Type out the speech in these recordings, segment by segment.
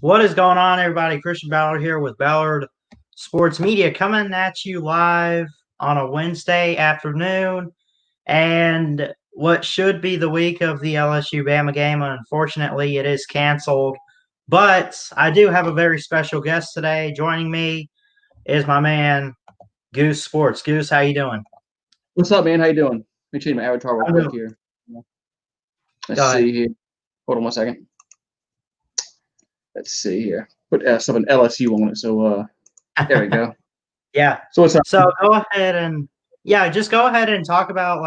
What is going on, everybody? Christian Ballard here with Ballard Sports Media coming at you live on a Wednesday afternoon. And what should be the week of the LSU Bama game, unfortunately, it is canceled. But I do have a very special guest today. Joining me is my man, Goose Sports. Goose, how you doing? What's up, man? How you doing? Let me change my avatar real quick here. Let's see here. Hold on one second. Let's see here. Put something LSU on it. So there we go. Yeah. So what's up? So go ahead and just go ahead and talk about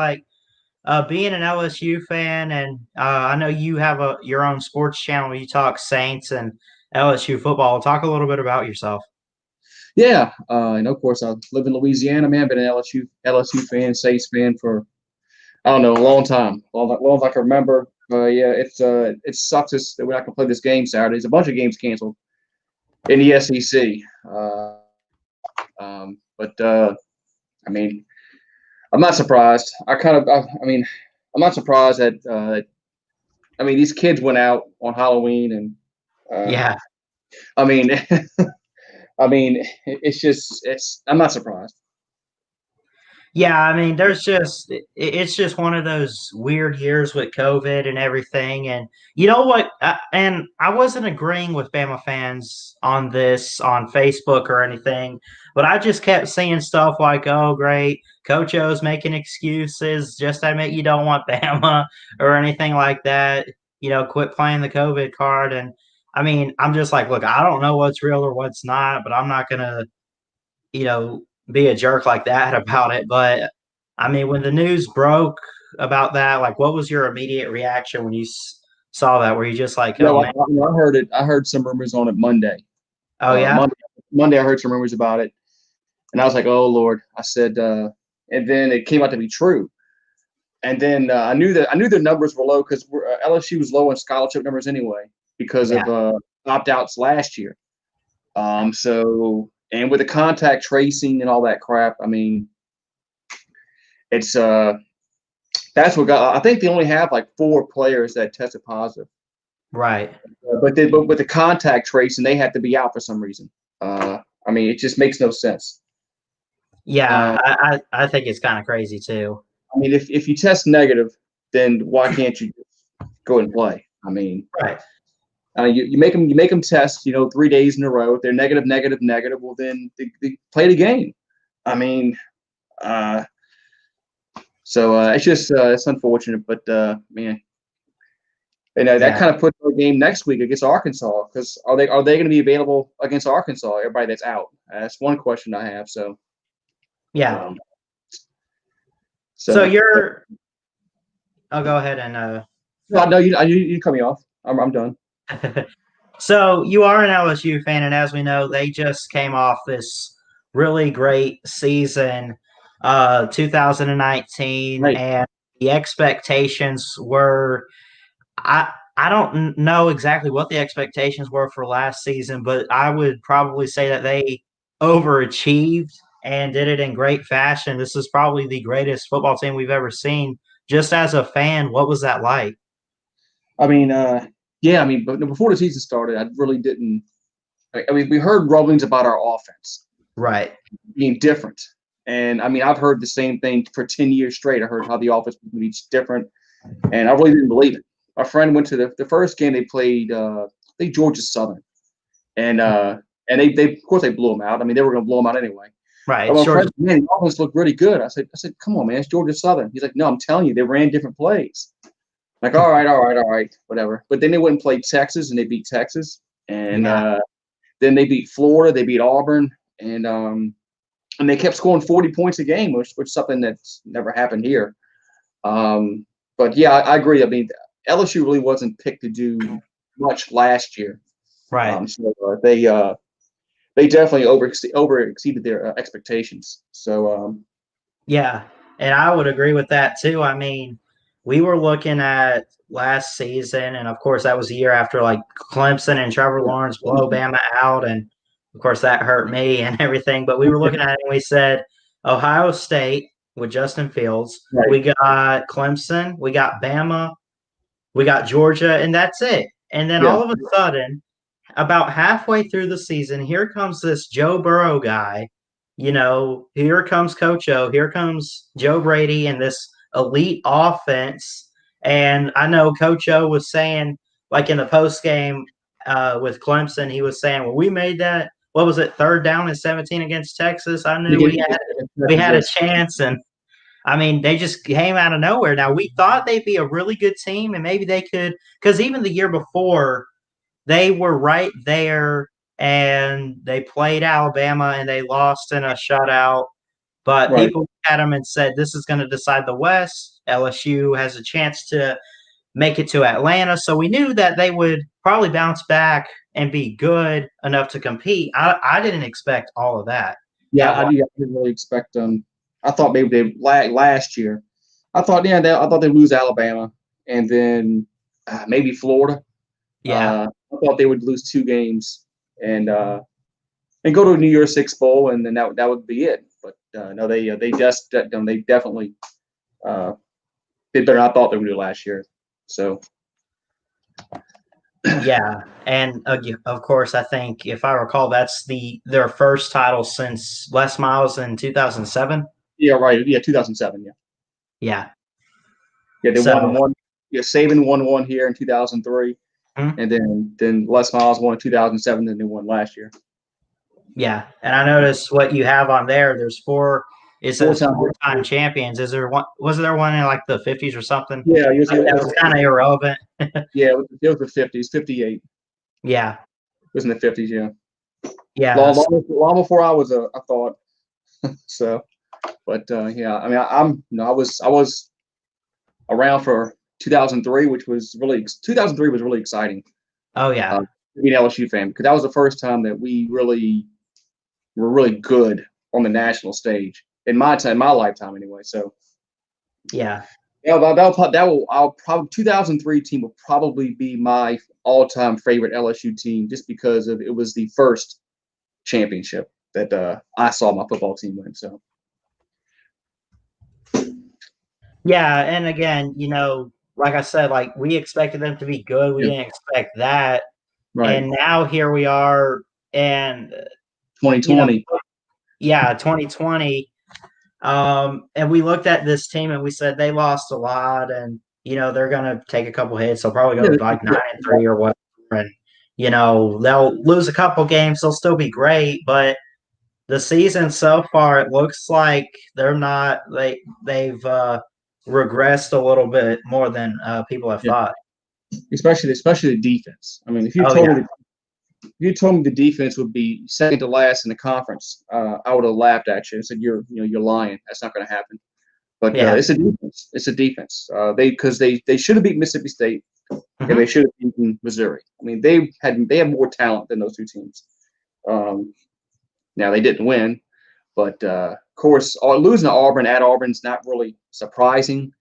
being an LSU fan, and I know you have your own sports channel where you talk Saints and LSU football. Talk a little bit about yourself. Yeah, and of course I live in Louisiana, man. Been an LSU fan, Saints fan for I don't know a long time, long as I can remember. Yeah, it sucks that we're not gonna play this game Saturday. There's a bunch of games canceled in the SEC. But I mean, I'm not surprised. I'm not surprised that these kids went out on Halloween and Yeah. I mean, I'm not surprised. Yeah, I mean, it's just one of those weird years with COVID and everything. And you know what? And I wasn't agreeing with Bama fans on this on Facebook or anything, but I just kept seeing stuff like, "Oh, great, Coach O's making excuses. Just admit you don't want Bama or anything like that. Quit playing the COVID card." And I mean, I'm just like, look, I don't know what's real or what's not, but I'm not gonna, you know, be a jerk like that about it. But I mean, when the news broke about that, like, what was your immediate reaction when you saw that? Were you just like, "Oh man"? I heard it. I heard some rumors on it Monday. Oh yeah. Monday, I heard some rumors about it, and I was like, "Oh Lord!" I said, and then it came out to be true. And then I knew their numbers were low because LSU was low in scholarship numbers anyway because of opt-outs last year. So and with the contact tracing and all that crap, I mean, it's that's what got. I think they only have like 4 players that tested positive. Right. But with the contact tracing, they had to be out for some reason. I mean, it just makes no sense. Yeah, I think it's kind of crazy too. I mean, if you test negative, then why can't you go and play? I mean, Right. You make them test, 3 days in a row. If they're negative, negative, negative, well then they play the game. I mean, so it's just it's unfortunate, but man, that kind of puts our game next week against Arkansas because are they going to be available against Arkansas? Everybody that's out. That's one question I have. So yeah. So you're. I'll go ahead and. No, you cut me off. I'm done. So you are an LSU fan, and as we know, they just came off this really great season, 2019, Right. and the expectations were. I don't know exactly what the expectations were for last season, but I would probably say that they overachieved and did it in great fashion. This is probably the greatest football team we've ever seen. Just as a fan, what was that like? I mean, but before the season started, I really didn't. I mean, we heard rumblings about our offense, Right, being different, and I mean, I've heard the same thing for 10 years straight. I heard how the offense would be different, and I really didn't believe it. My friend went to the first game they played. I think Georgia Southern, and they of course they blew them out. I mean, they were going to blow them out anyway. right. But my Sure. friend, man, the offense looked really good. I said, come on, man, it's Georgia Southern. He's like, no, I'm telling you, they ran different plays. Like, all right, whatever. But then they went and played Texas, and they beat Texas, and then they beat Florida, they beat Auburn, and they kept scoring 40 points a game, which is something that's never happened here. But yeah, I agree. I mean, LSU really wasn't picked to do much last year, Right. So they definitely over exceeded their expectations. So Yeah, and I would agree with that too. I mean, we were looking at last season, and of course, that was a year after like Clemson and Trevor Lawrence blow Bama out, and of course, that hurt me and everything. But we were looking at it, and we said Ohio State with Justin Fields, right. We got Clemson, we got Bama, we got Georgia, and that's it. And then all of a sudden, about halfway through the season, here comes this Joe Burrow guy. Here comes Coach O. Here comes Joe Brady and this elite offense. And I know Coach O was saying, like in the post game with Clemson, he was saying, "Well, we made that. What was it? 3rd down and 17 against Texas. I knew we had a chance." And I mean, they just came out of nowhere. Now we thought they'd be a really good team, and maybe they could, because even the year before they were right there and they played Alabama and they lost in a shutout. But Right. people had them and said this is going to decide the West. LSU has a chance to make it to Atlanta. So we knew that they would probably bounce back and be good enough to compete. I didn't expect all of that. Yeah, I didn't really expect them. I thought maybe they last year. I thought I thought they'd lose Alabama and then maybe Florida. Yeah. I thought they would lose 2 games and go to a New Year's Six bowl, and then that would be it. But no, they definitely did better than I thought they would do last year. So Yeah, and of course, I think if I recall, that's their first title since Les Miles in 2007. yeah, right, yeah, 2007, yeah, Yeah. yeah, they So, won one. Yeah, Saban won one here in 2003, mhm. and then Les Miles won in 2007, and they won last year. Yeah, and I noticed what you have on there. There's four. It says Four-time. four-time champions. Is there one? Was there one in like the 50s or something? Yeah, That was kind of irrelevant. yeah, it was the 50s, 58. Yeah, It was in the 50s, yeah. yeah, Long before I was I thought. So, but yeah, I mean, I was around for 2003, which was really 2003 was really exciting. oh yeah, To be an LSU fan because that was the first time that we really were really good on the national stage in my lifetime anyway. So yeah, yeah, I'll probably 2003 team will probably be my all-time favorite LSU team just because it was the first championship that I saw my football team win. So yeah. And again, like I said, like we expected them to be good. We yeah, didn't expect that, right, and now here we are, and 2020. yeah, 2020. And we looked at this team and we said they lost a lot, and they're gonna take a couple hits. They'll probably go Yeah, like 9-3 or whatever, and they'll lose a couple games. They'll still be great, but the season so far, it looks like they're not. They've regressed a little bit more than people have yeah. thought. Especially the defense. I mean, Oh yeah, if you told me the defense would be second to last in the conference, I would have laughed at you and said you're lying. That's not going to happen. But yeah, it's a defense. It's a defense. They should have beat Mississippi State and hmm they should have beaten Missouri. I mean, they have more talent than those two teams. Now they didn't win, but of course, losing to Auburn at Auburn is not really surprising.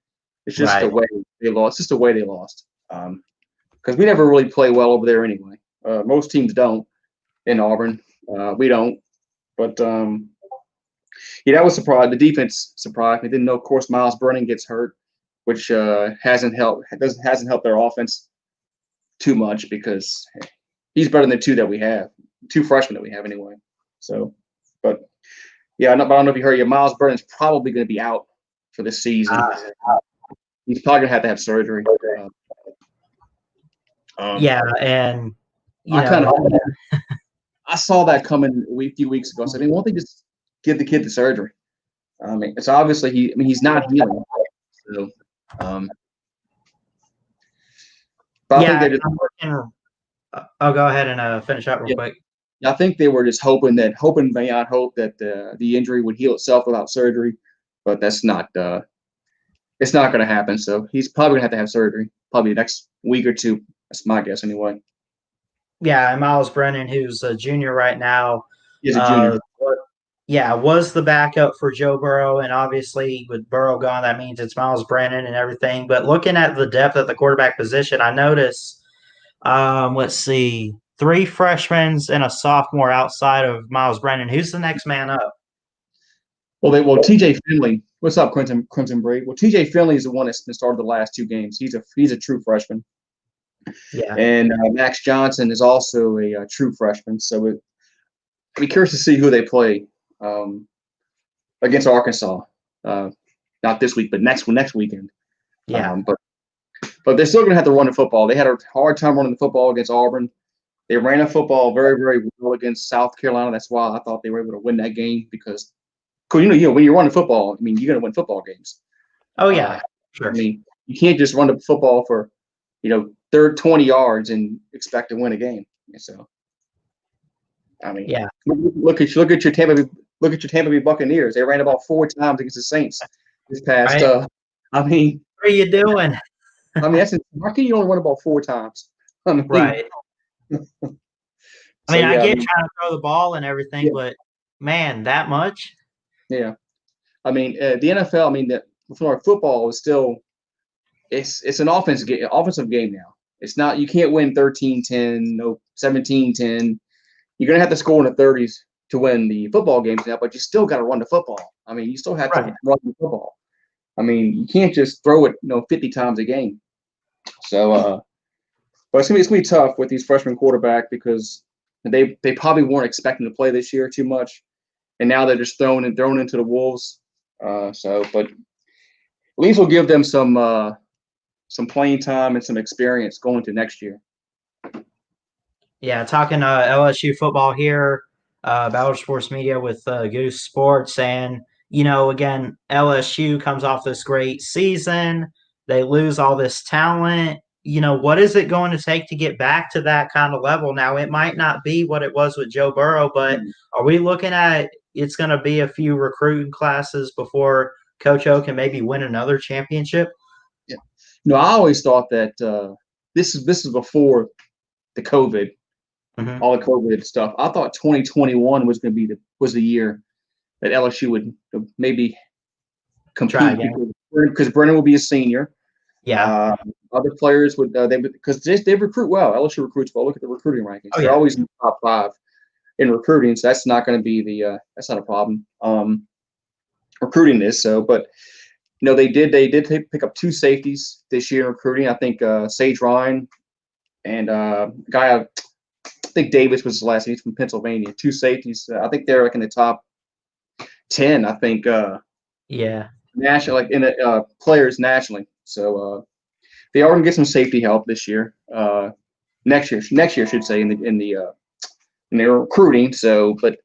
It's just the right, way they lost. It's just the way they lost. Because we never really play well over there anyway. Most teams don't in Auburn. We don't. But yeah, that was surprised. The defense surprised me. Didn't know. Of course, Miles Brennan gets hurt, which hasn't helped their offense too much because he's better than the two freshmen that we have anyway. So, but yeah, but I don't know if you heard. Miles Brennan's probably going to be out for this season. He's probably going to have surgery. yeah, and I kind of I saw that coming a few weeks ago. So I mean, won't they just give the kid the surgery? I mean, it's obviously he's not healing. So, but I think yeah. they just I'll go ahead and finish up real yeah, quick. I think they were just hoping beyond hope that the injury would heal itself without surgery, but that's not it's not going to happen. So he's probably going to have surgery probably the next week or two. That's my guess anyway. Yeah, and Miles Brennan, who's a junior right now, He's a junior. yeah, was the backup for Joe Burrow, and obviously with Burrow gone, that means it's Miles Brennan and everything. But looking at the depth at the quarterback position, I notice, let's see, 3 freshmen and a sophomore outside of Miles Brennan. Who's the next man up? Well, TJ Finley. What's up, Crimson Breed? Well, TJ Finley is the one that's been started the last 2 games. He's a true freshman. Yeah. And Max Johnson is also a true freshman. So I'd be curious to see who they play um, against Arkansas. Uh, not this week, but next weekend. Yeah. But they're still going to have to run the football. They had a hard time running the football against Auburn. They ran the football very, very well against South Carolina. That's why I thought they were able to win that game because, when you run the football, I mean, you're going to win football games. Oh Uh, yeah. I Sure. mean, you can't just run the football for, third 20 yards and expect to win a game. So, I mean, Yeah. look at your Tampa Bay Buccaneers. They ran the ball 4 times against the Saints this past. Right. I mean, What are you doing? that's how can you only run the ball 4 times? I mean, Right. I so mean, I yeah, I get mean, trying to throw the ball and everything, yeah, but man, that much? yeah. I mean, the NFL. I mean, that for football is still it's an offensive game now. It's not you can't win 13-10, no 17-10. You're gonna have to score in the 30s to win the football games now, but you still got to run the football. I mean, you still have to Right. run the football. I mean, you can't just throw it 50 times a game. So, but it's gonna be tough with these freshman quarterback because they probably weren't expecting to play this year too much, and now they're just thrown into the wolves. But at least we'll give them some playing time and some experience going to next year. Yeah, talking LSU football here, Ballard Sports Media with Goose Sports, and again, LSU comes off this great season. They lose all this talent. What is it going to take to get back to that kind of level? Now, it might not be what it was with Joe Burrow, but are we looking at it's going to be a few recruiting classes before Coach O can maybe win another championship? Yeah. I always thought that this is before the COVID, Mm-hmm. all the COVID stuff. I thought 2021 was going to be the year that LSU would maybe Try compete again. because Brennan will be a senior. Yeah. Uh, Other players would because they recruit well. LSU recruits well. Look at the recruiting rankings; Oh they're yeah. always in the top 5 in recruiting. So that's not going to be that's not a problem. Recruiting this but they did pick up 2 safeties this year in recruiting. I think Sage Ryan and guy I think Davis was his last name. He's from Pennsylvania. 2 safeties. I think they're like in the top 10. I think Yeah. national like in the players nationally. So they are going to get some safety help this year. Next year I should say in their recruiting. So, but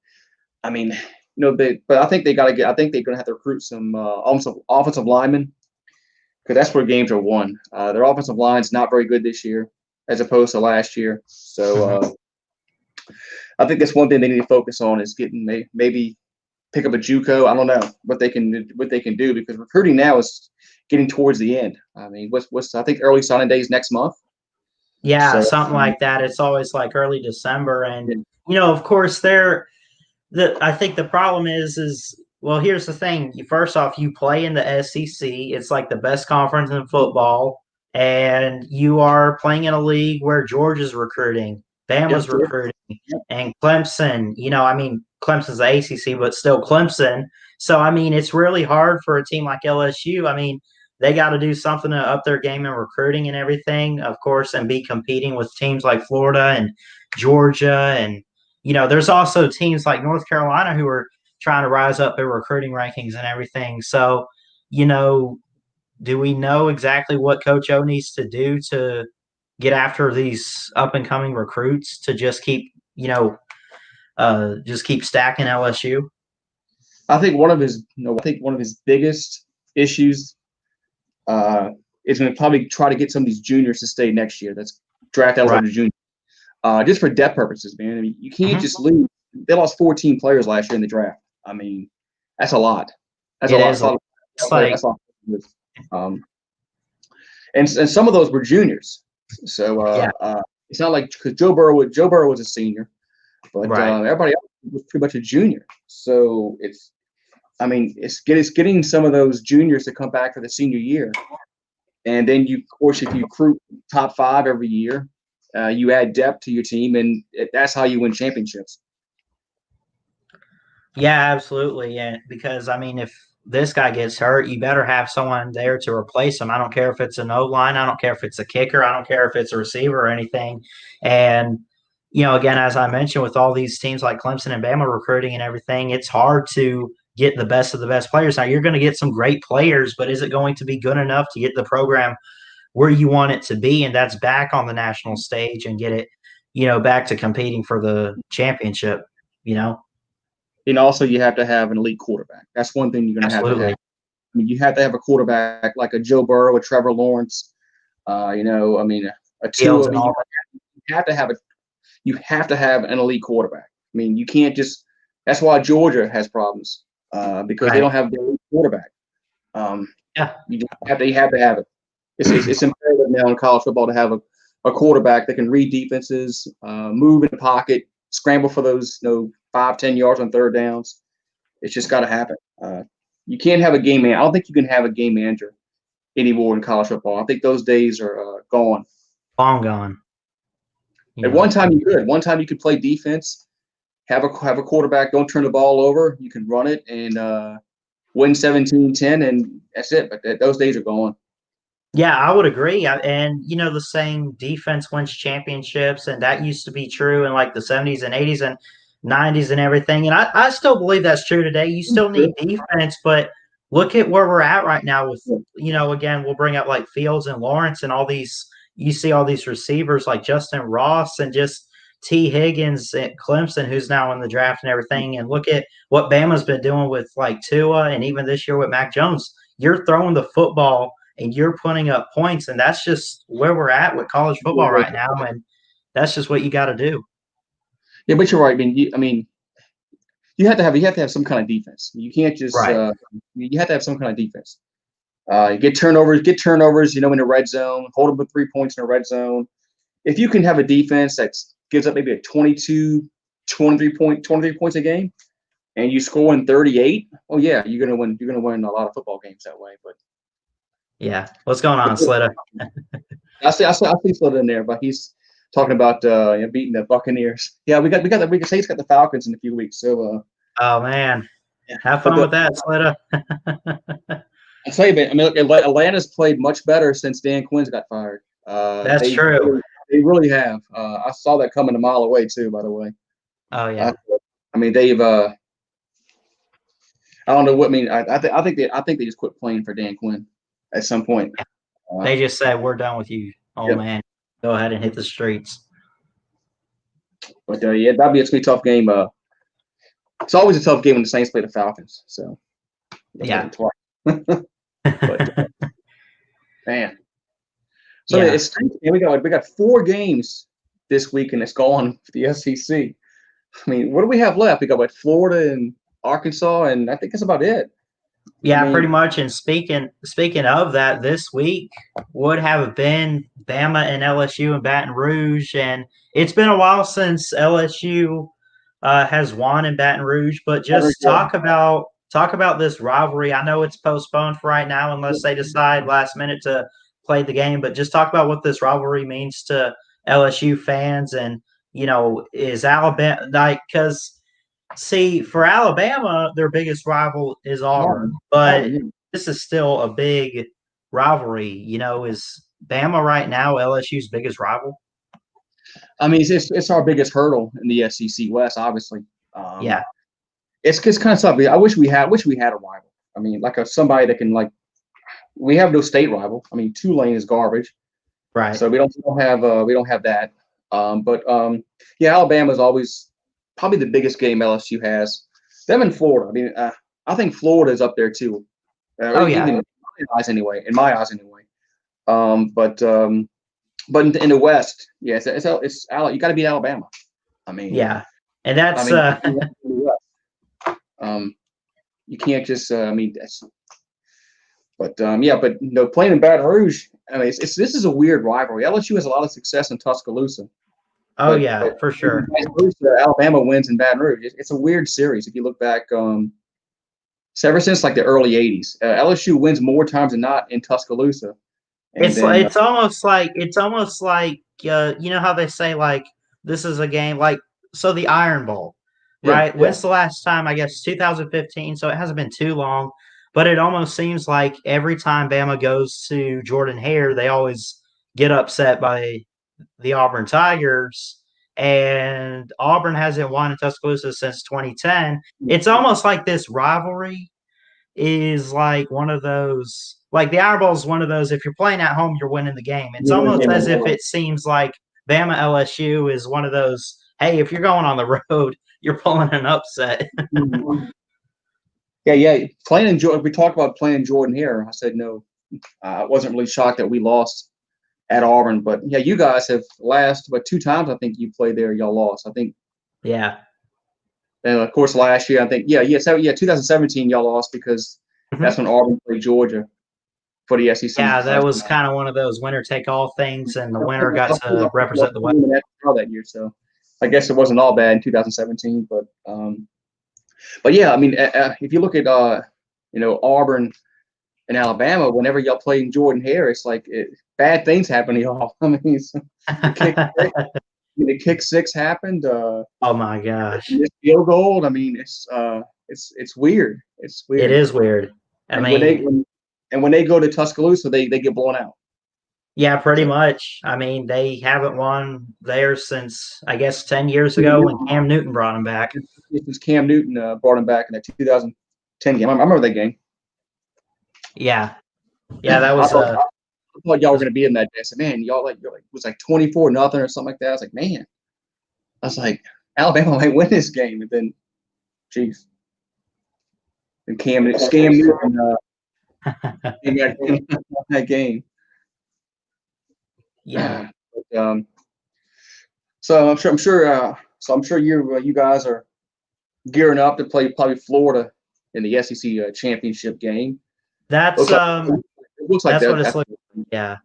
I mean, but I think they got to get. I think they're going to have to recruit some offensive linemen because that's where games are won. Their offensive line's not very good this year as opposed to last year. So Mhm. I think that's one thing they need to focus on is getting maybe pick up a JUCO. I don't know what they can do because recruiting now is getting towards the end. I mean, what's I think early signing day is next month. Yeah, So something like that. It's always like early December, and yeah, of course, I think the problem is well, here's the thing. First off, you play in the SEC. It's like the best conference in football, and you are playing in a league where Georgia's recruiting, Bama's yep, Georgia, recruiting, yep. and Clemson. I mean, Clemson's the ACC, but still Clemson. So, I mean, it's really hard for a team like LSU. I mean, they got to do something to up their game in recruiting and everything, of course, and be competing with teams like Florida and Georgia. And, there's also teams like North Carolina who are trying to rise up their recruiting rankings and everything. So, you know, do we know exactly what Coach O needs to do to get after these up and coming recruits to just keep stacking LSU? I think one of his biggest issues is going to probably try to get some of these juniors to stay next year. That's draft Right. eligible juniors, just for depth purposes, man. I mean, you can't Mm-hmm. just lose. They lost 14 players last year in the draft. I mean, that's a lot. That's a It lot. is. That's a lot. It's like, That's a lot. Um, and some of those were juniors. So yeah, it's not like because Joe Burrow was a senior, but right. everybody else was pretty much a junior. So it's getting some of those juniors to come back for the senior year, and then of course, if you recruit top 5 every year, you add depth to your team, and that's how you win championships. Yeah, absolutely. Yeah, because I mean, if this guy gets hurt, you better have someone there to replace him. I don't care if it's an O line, I don't care if it's a kicker, I don't care if it's a receiver or anything. And again, as I mentioned, with all these teams like Clemson and Bama recruiting and everything, it's hard to get the best of the best players. Now, you're going to get some great players, but is it going to be good enough to get the program where you want it to be? And that's back on the national stage and get it, back to competing for the championship, And also, you have to have an elite quarterback. That's one thing you're going to have to have. Absolutely. I mean, you have to have a quarterback like a Joe Burrow, a Trevor Lawrence. A Tua. Fields and all you have to have an elite quarterback. I mean, you can't just. That's why Georgia has problems because they don't have the elite quarterback. Yeah. You have to have it. It's imperative now in college football to have a quarterback that can read defenses, move in the pocket, scramble for those 5-10 yards on third downs. It's just got to happen. You can't have a game man. I don't think you can have a game manager anymore in college football. I think those days are gone. Long gone. At one time you could. One time you could play defense, have a quarterback, don't turn the ball over. You can run it and win 17-10, and that's it. But those days are gone. Yeah, I would agree. And the saying defense wins championships, and that used to be true in like the 70s and 80s and 90s and everything. And I still believe that's true today. You still need defense, but look at where we're at right now with, again, we'll bring up like Fields and Lawrence and all these, you see all these receivers like Justin Ross and just T. Higgins at Clemson, who's now in the draft and everything. And look at what Bama's been doing with like Tua and even this year with Mac Jones. You're throwing the football and you're putting up points, and that's just where we're at with college football right now, and that's just what you got to do. Yeah, but you're right. You have to have some kind of defense. You can't just you have to have some kind of defense. You get turnovers, in the red zone, hold them with 3 points in the red zone. If you can have a defense that gives up maybe a 23 points a game, and you score in 38, oh yeah, you're gonna win. You're gonna win a lot of football games that way. But yeah, what's going on, Slitta? I see Slitta in there, but he's talking about beating the Buccaneers. Yeah, we can say he's got the Falcons in a few weeks. So oh man, have fun with that, Slitta. I tell you, man, Atlanta's played much better since Dan Quinn's got fired. That's true. They really have. I saw that coming a mile away too. By the way. Oh yeah. They've. I don't know what. I think they just quit playing for Dan Quinn at some point. They just said, "We're done with you, man. Go ahead and hit the streets." But that'd be a gonna be a tough game. It's always a tough game when the Saints play the Falcons. So yeah. But, man. So it's we got 4 games this week, and it's gone for the SEC. I mean, what do we have left? We got Florida and Arkansas, and I think that's about it. Yeah, pretty much. And speaking of that, this week would have been Bama and LSU in Baton Rouge, and it's been a while since LSU has won in Baton Rouge. But just talk about this rivalry. I know it's postponed for right now, unless they decide last minute to play the game. But just talk about what this rivalry means to LSU fans, and is Alabama like because. See, for Alabama, their biggest rival is Auburn, but this is still a big rivalry. Is Bama right now LSU's biggest rival? I mean, it's our biggest hurdle in the SEC West, obviously. Yeah, it's kind of tough. I wish we had a rival. I mean, like somebody that can we have no state rival. I mean, Tulane is garbage, right? So we don't have that. Alabama is always probably the biggest game LSU has. Them in Florida. I mean, I think Florida is up there too. In my eyes anyway. But in the West, it's you got to beat Alabama. I mean, yeah, and that's you can't just. Playing in Baton Rouge. I mean, this is a weird rivalry. LSU has a lot of success in Tuscaloosa. But for sure. Alabama wins in Baton Rouge. It's a weird series. If you look back, ever since the early '80s, LSU wins more times than not in Tuscaloosa. It's almost like how they say this is a game the Iron Bowl, right? When's the last time? I guess 2015. So it hasn't been too long. but it almost seems like every time Bama goes to Jordan Hare, they always get upset by the Auburn Tigers. And Auburn hasn't won in Tuscaloosa since 2010. It's almost like this rivalry is like one of those, like the Iron Bowl is one of those. If you're playing at home, you're winning the game. It's almost as if it seems like Bama LSU is one of those. Hey, if you're going on the road, you're pulling an upset. Yeah. Playing in Jordan, we talked about playing Jordan here. I said no. I wasn't really shocked that we lost at Auburn, but yeah, you guys have but 2 times I think you played there, y'all lost. I think. Yeah. And of course, last year I think 2017 y'all lost because that's when Auburn played Georgia for the SEC. Yeah, that was kind of one of those winner take all things, and the winner got to represent the West that year. So I guess it wasn't all bad in 2017, but yeah, I mean, if you look at Auburn and Alabama, whenever y'all played in Jordan Hare, it's like bad things happen to y'all. I mean, the kick six happened. Oh my gosh! This field goal. I mean, it's weird. It's weird. It is weird. I mean, when they go to Tuscaloosa, they get blown out. Yeah, pretty much. I mean, they haven't won there since I guess 10 years ago when Cam Newton brought him back. Since Cam Newton brought him back in that 2010 game. I remember that game. Yeah, that was. I thought y'all were going to be in that day. I said, man, it was like 24-0 or something like that. I was like, man, Alabama might win this game, and then, jeez, and Cam Newton that game. Yeah. But, so I'm sure you guys are gearing up to play probably Florida in the SEC championship game. That's it looks like that's what it's looking. Yeah.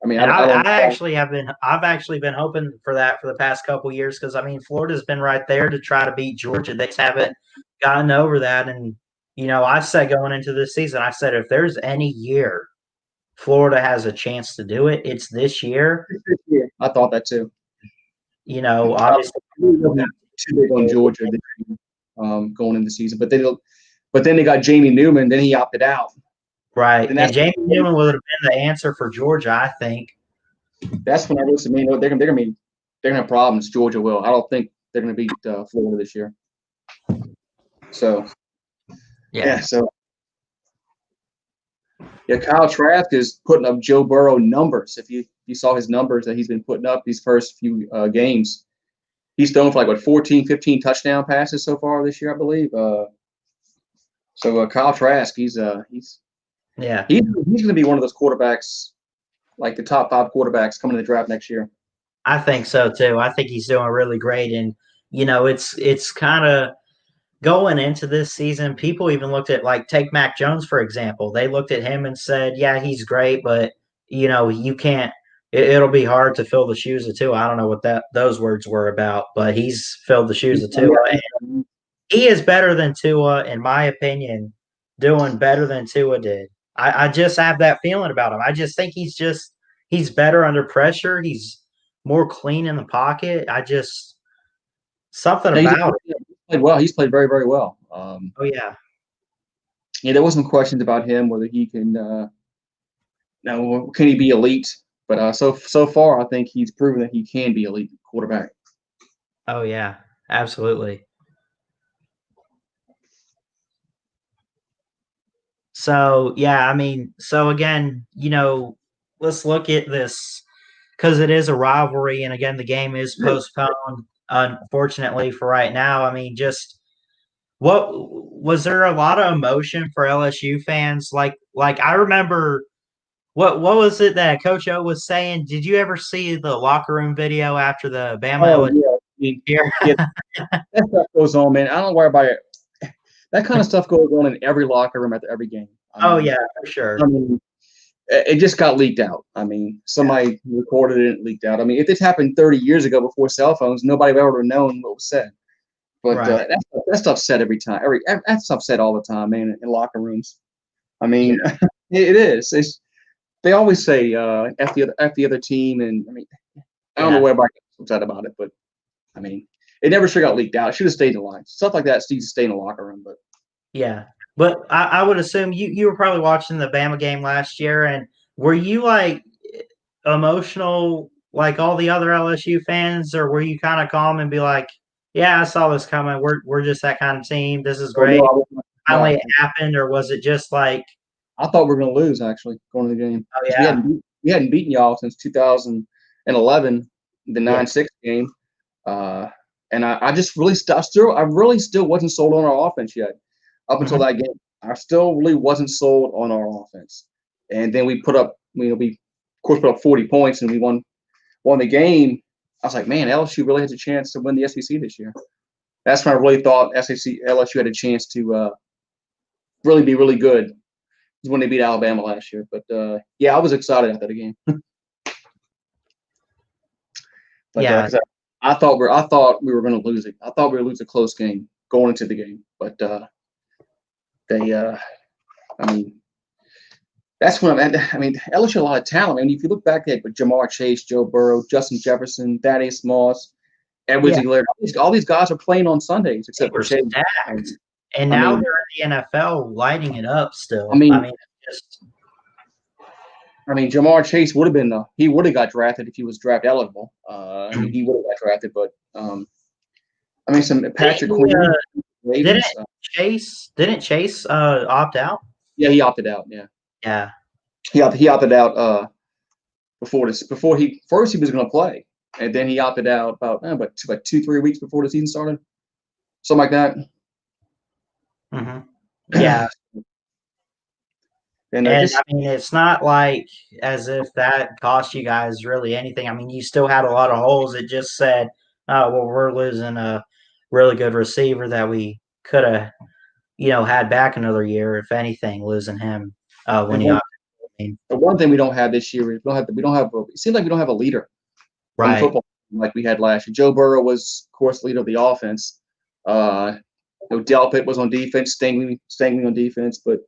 I mean, I've actually been hoping for that for the past couple of years because I mean Florida's been right there to try to beat Georgia. They haven't gotten over that, and I said going into this season, I said if there's any year Florida has a chance to do it, it's this year. I thought that too. Obviously too big on Georgia going into the season, but then they got Jamie Newman, then he opted out. Right, and Jamie Newman would have been the answer for Georgia, I think. That's when I was saying, they're gonna have problems. Georgia will. I don't think they're gonna beat Florida this year. So Kyle Trask is putting up Joe Burrow numbers. If you saw his numbers that he's been putting up these first few games, he's thrown for 14, 15 touchdown passes so far this year, I believe. So Kyle Trask, he's going to be one of those quarterbacks, like the top 5 quarterbacks coming to the draft next year. I think so too. I think he's doing really great, and it's kind of going into this season. People even looked at take Mac Jones for example. They looked at him and said, "Yeah, he's great, but you can't. It'll be hard to fill the shoes of Tua." I don't know what those words were about, but he's filled the shoes of Tua. And he is better than Tua, in my opinion, doing better than Tua did. I just have that feeling about him. I just think he's better under pressure. He's more clean in the pocket. Something about it. Played well. He's played very, very well. Oh yeah. Yeah, there was some questions about him whether he can he be elite? But so far, I think he's proven that he can be elite quarterback. Oh yeah, absolutely. So yeah, I mean, so again, let's look at this because it is a rivalry, and again, the game is postponed, unfortunately for right now. I mean, just what was there a lot of emotion for LSU fans? Like I remember what was it that Coach O was saying? Did you ever see the locker room video after the Bama? That stuff goes on, man. I don't worry about it. That kind of stuff goes on in every locker room after every game. Yeah, for sure. I mean, it just got leaked out. I mean, somebody recorded it and leaked out. I mean, if this happened 30 years ago before cell phones, nobody would ever have known what was said. But that stuff's said every time. That stuff's said all the time, man, in locker rooms. I mean, it is. They always say F the other team, and I mean, I don't know where everybody gets upset about it, but I mean, it never should have got leaked out. It should have stayed in the line. Stuff like that needs to stay in the locker room. But yeah, But I would assume you were probably watching the Bama game last year, and were you like emotional like all the other LSU fans, or were you kind of calm and be like, "Yeah, I saw this coming. We're just that kind of team. This is Oh, no, great. I was not. Finally, No, it happened," or was it just like, I thought we were going to lose actually going to the game "Oh because yeah, we hadn't beaten y'all since 2011, the yeah, 9-6 game. Uh, and I just really I really still wasn't sold on our offense yet up until mhm, that game. I still really wasn't sold on our offense. And then we put up, we of course put up 40 points and we won the game. I was like, man, LSU really has a chance to win the SEC this year. That's when I really thought LSU had a chance to really be really good when they beat Alabama last year. But yeah, I was excited after the game. But yeah, I thought we were going to lose it. I thought we were going to lose a close game going into the game. But they, I mean, that's when I mean, LSU had a lot of talent. I mean, if you look back at Jamar Chase, Joe Burrow, Justin Jefferson, Thaddeus Moss, Edwards yeah." Helaire, all these guys are playing on Sundays They except for were Chase. stacked, and I now mean, they're in the NFL lighting it up. I Still, I mean, mean, just I mean, Jamar Chase would have been he would have got drafted if he was draft eligible. I mean, didn't he would have got drafted, but I mean, some Patrick he, Queen, didn't Ravens. Chase opt out? Yeah, he opted out. Yeah, Yeah. he opted out before he first he was going to play, and then he opted out about 2-3 weeks before the season started, something like that. Hmm. Yeah. And And I just mean, it's not like as if that cost you guys really anything. I mean, you still had a lot of holes. It just said, "Oh, well, we're losing a really good receiver that we could have, had back another year, if anything, losing him when and he one, opted." In." the one thing we don't have this year is we don't have it seems like we don't have a leader on the Right. football team like we had last year. Joe Burrow was, of course, leader of the offense. Uh, Delpit was on defense, Stingley on defense, but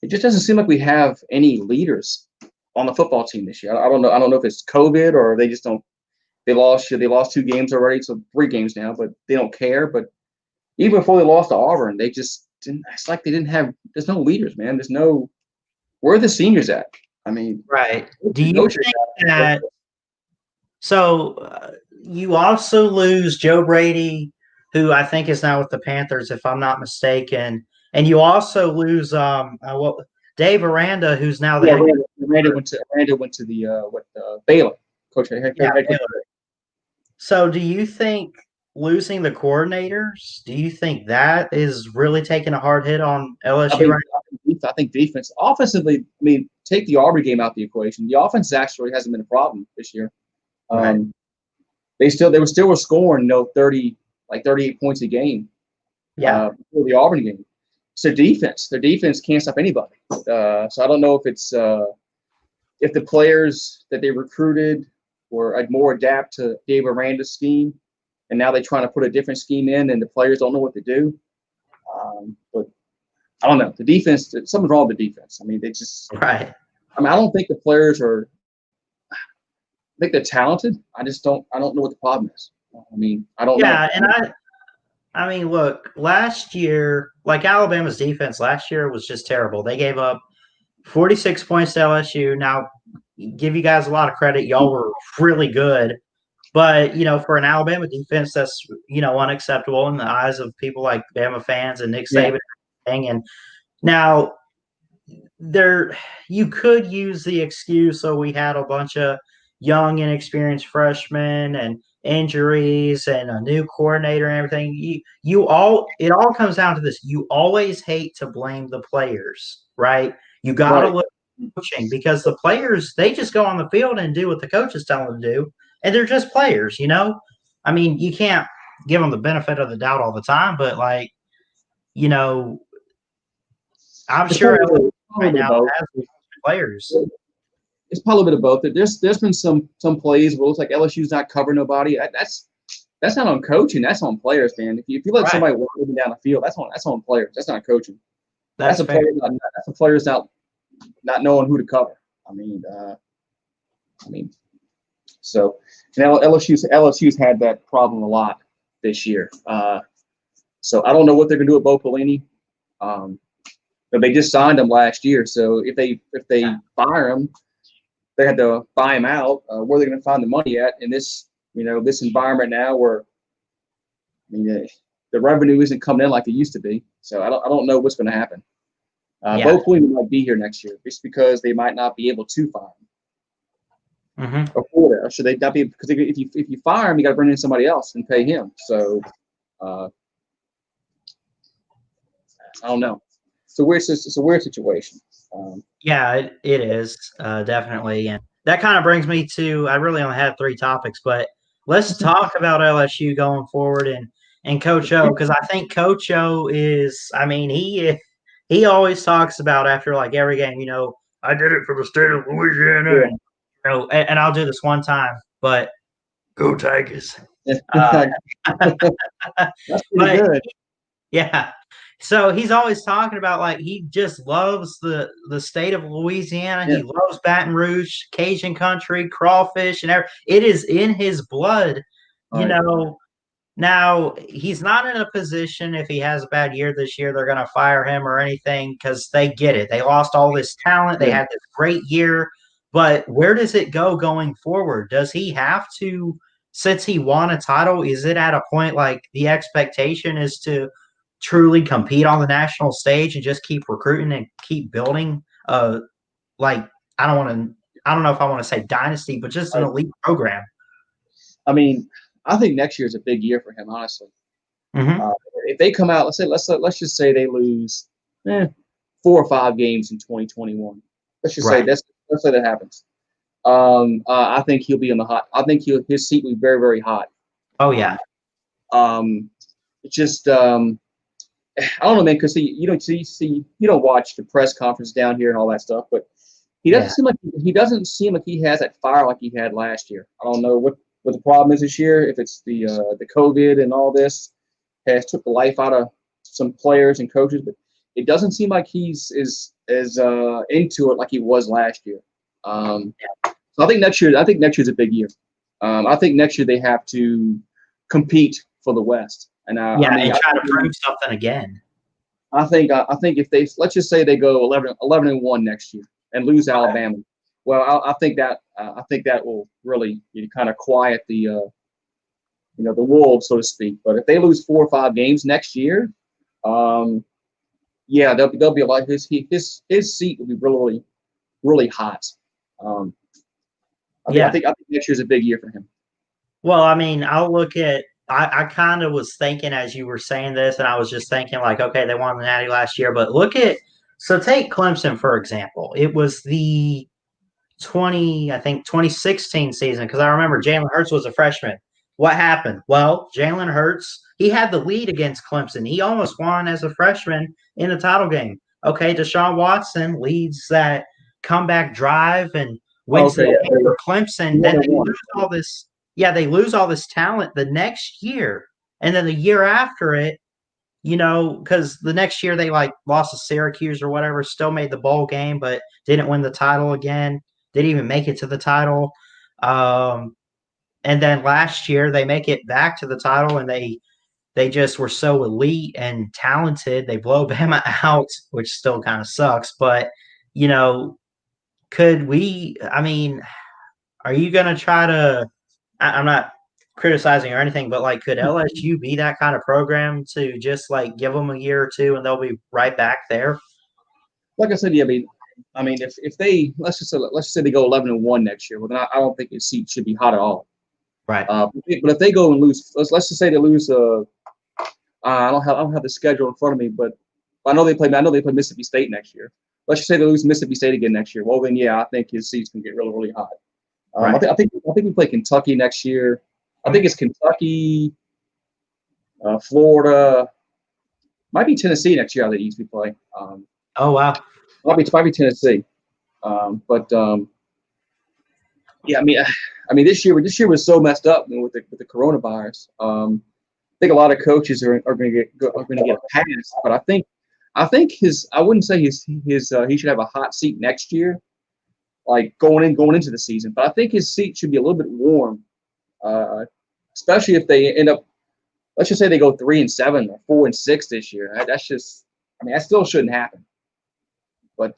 it just doesn't seem like we have any leaders on the football team this year. I don't know. I don't know if it's COVID or they just don't. They lost 2 games already, so 3 games now, but they don't care. But even before they lost to Auburn, they just didn't. It's like they didn't have. There's no leaders, man. There's no. Where are the seniors at? I mean, Right. Do the you coach think that so you also lose Joe Brady, who I think is now with the Panthers, if I'm not mistaken, and you also lose Dave Aranda, who's now the yeah, head coach. Randa went to the Baylor coach, Yeah, head coach. Baylor. So do you think losing the coordinators, do you think that is really taking a hard hit on I LSU mean, right I think defense, offensively. I mean, take the Auburn game out the equation. The offense actually hasn't been a problem this year. now? Right. Um, were scoring 38 points a game Yeah. before the Auburn game. So their defense can't stop anybody. So I don't know if the players that they recruited were more adapt to Dave Aranda's scheme, and now they're trying to put a different scheme in, and the players don't know what to do. But I don't know. The defense, something's wrong with the defense. I mean, they just. Right. I mean, I don't think the players are. I think they're talented. I just don't. I don't know what the problem is. I mean, I don't know. Yeah, and I mean, look, last year, like Alabama's defense last year was just terrible. They gave up 46 points to LSU. Now, give you guys a lot of credit. Y'all were really good. But, for an Alabama defense, that's, unacceptable in the eyes of people like Bama fans and Nick Yeah, Saban and everything. And now you could use the excuse, so we had a bunch of young, inexperienced freshmen and injuries and a new coordinator and everything. It all comes down to this. You always hate to blame the players, right? You got to right. look at coaching because the players, they just go on the field and do what the coaches tell them to do, and they're just players. I mean, you can't give them the benefit of the doubt all the time, but you know, I'm It's sure LSU probably a right bit of now both. has players. It's probably a bit of both. There's been some plays where it looks like LSU's not covering nobody. That's not on coaching. That's on players, man. If you let Right. somebody walk up and down the field, that's on players. That's not coaching. That's fair. That's a players not knowing who to cover. I mean, I mean, so now LSU's had that problem a lot this year. So I don't know what they're gonna do with Bo Pelini. Um, But they just signed him last year, so if they fire him, they had to buy him out. Where are they going to find the money at in this this environment now where the revenue isn't coming in like it used to be. So I don't know what's going to happen. Yeah. Bo Pelini might be here next year just because they might not be able to fire him. Mm-hmm. Afford it. Or should they not be? Because if you fire him, you got to bring in somebody else and pay him. So I don't know. It's a weird situation. Yeah, it is definitely, and that kind of brings me to. I really only had three topics, but let's talk about LSU going forward and Coach O, because I think Coach O is. I mean, he always talks about after like every game. I did it for the state of Louisiana, Yeah. and and I'll do this one time, but go Tigers. Uh, That's pretty but good. yeah. So he's always talking about like he just loves the state of Louisiana. Yeah. He loves Baton Rouge, Cajun country, crawfish, and everything. It is in his blood. All You right. know, now he's not in a position if he has a bad year this year, they're gonna fire him or anything because they get it. They lost all this talent. They Yeah. had this great year. But where does it go going forward? Does he have to, since he won a title, is it at a point like the expectation is to truly compete on the national stage and just keep recruiting and keep building like I don't know if I want to say dynasty, but just All an right. elite program. I mean, I think next year is a big year for him, honestly. Mm-hmm. Uh, if they come out, let's just say they lose 4 or 5 games in 2021. Let's just say Right. let's say that happens. I think he'll be in the hot. I think his seat will be very, very hot. Oh Um, yeah. it's just I don't know, man, because you don't watch the press conference down here and all that stuff, but Yeah. he doesn't seem like he has that fire like he had last year. I don't know what the problem is this year. If it's the COVID and all this has took the life out of some players and coaches, but it doesn't seem like he's as into it like he was last year. So I think next year's a big year. I think next year they have to compete for the West. And Yeah, and try to prove something again. I think if they let's just say they go 11-1 next year and lose Okay. Alabama, well, I think that will really kind of quiet the wolves, so to speak. But if they lose 4 or 5 games next year, um, yeah, they'll be like his seat will be really really hot. Um, Yeah. I think next year's a big year for him. Well, I mean, I'll look at I kind of was thinking as you were saying this, and I was just thinking like, okay, they won the Natty last year, but look at so take Clemson for example. It was the 2016 season because I remember Jalen Hurts was a freshman. What happened? Well, Jalen Hurts, he had the lead against Clemson. He almost won as a freshman in the title game. Okay, Deshaun Watson leads that comeback drive and Oh, wins okay, the yeah, game for Clemson. one Then and they one. lose all this. Yeah, they lose all this talent the next year, and then the year after it, because the next year they like lost to Syracuse or whatever, still made the bowl game, but didn't win the title again. Didn't even make it to the title. Um, and then last year they make it back to the title, and they just were so elite and talented. They blow Bama out, which still kind of sucks. But you know, could we? I mean, are you going to try to? I'm not criticizing or anything, but like, could LSU be that kind of program to just like give them a year or two and they'll be right back there? Like I said, yeah, I mean, if they let's just say they go 11-1 next year, well, then I don't think his seat should be hot at all. Right. But if they go and lose, let's just say they lose. I don't have the schedule in front of me, but I know they play. I know they play Mississippi State next year. Let's just say they lose Mississippi State again next year. Well, then yeah, I think his seats can get really really hot. Right. I think we play Kentucky next year. I Mhm. think it's Kentucky, Florida, might be Tennessee next year. Out of the East we play. Oh wow. Might be Tennessee. But yeah, I mean this year was so messed up with the coronavirus. I think a lot of coaches are going to get a pass, but I think I wouldn't say he should have a hot seat next year, like going into the season. But I think his seat should be a little bit warm, especially if they end up. Let's just say they go 3-7 or 4-6 this year. That's just, I mean, that still shouldn't happen. But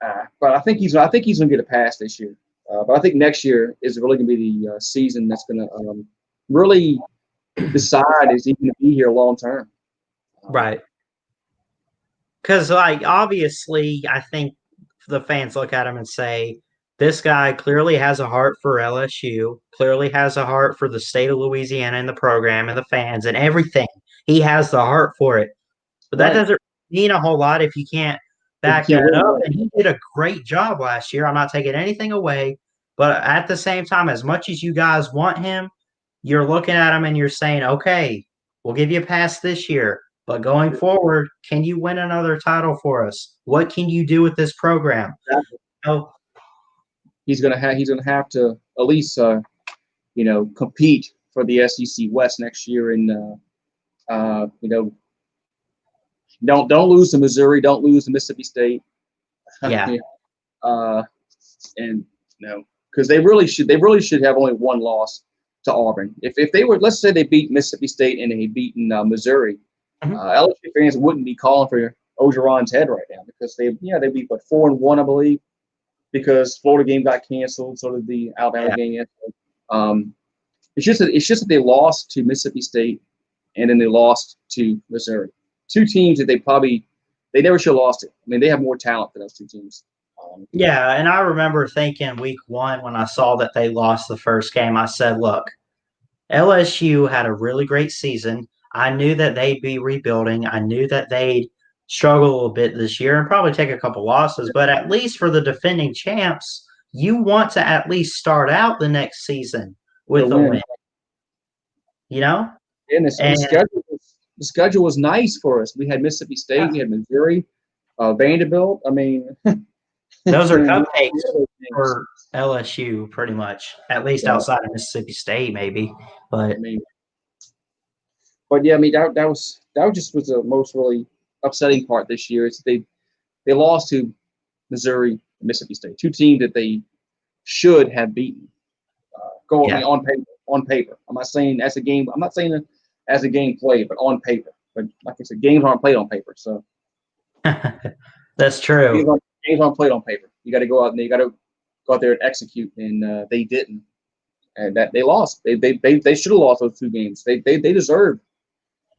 Yeah. but I think he's going to get a pass this year. But I think next year is really going to be the season that's going to really decide is he going to be here long term. Right. Because, like, obviously, I think the fans look at him and say, this guy clearly has a heart for LSU, clearly has a heart for the state of Louisiana and the program and the fans and everything. He has the heart for it. But that Right. doesn't mean a whole lot if you can't If you back can't that win, up. right. And he did a great job last year. I'm not taking anything away. But at the same time, as much as you guys want him, you're looking at him and you're saying, okay, we'll give you a pass this year. But going forward, can you win another title for us? What can you do with this program? Exactly. Oh, He's going to have to at least compete for the SEC West next year, and don't lose to Missouri, don't lose to Mississippi State. yeah, uh, and because they really should have only one loss to Auburn. If they were, let's say they beat Mississippi State and they beaten Missouri, Mhm. LSU fans wouldn't be calling for Ogeron's head right now because they beat 4-1, I believe, because Florida game got canceled, so did the Alabama yeah, game yesterday. It's just that they lost to Mississippi State and then they lost to Missouri. Two teams that they never should have lost it. I mean, they have more talent than those two teams. yeah. And I remember thinking week one when I saw that they lost the first game, I said, look, LSU had a really great season. I knew that they'd be rebuilding. I knew that they'd struggle a little bit this year and probably take a couple losses, but at least for the defending champs, you want to at least start out the next season To with a win. win, you know? And And the schedule was nice for us. We had Mississippi State, we had Missouri, Vanderbilt. I mean, those are and cupcakes for LSU, pretty much, at least yeah, outside of Mississippi State, maybe. I But mean, but yeah, I mean that just was the most really upsetting part this year. Is they lost to Missouri and Mississippi State, two teams that they should have beaten. I yeah, mean, on paper. I'm not saying as a game. I'm not saying as a game played, but on paper. But like I said, games aren't played on paper. So that's true. games aren't played on paper. You got to go out and you got to go out there and execute, and they didn't, and that they lost. They should have lost those two games. They deserved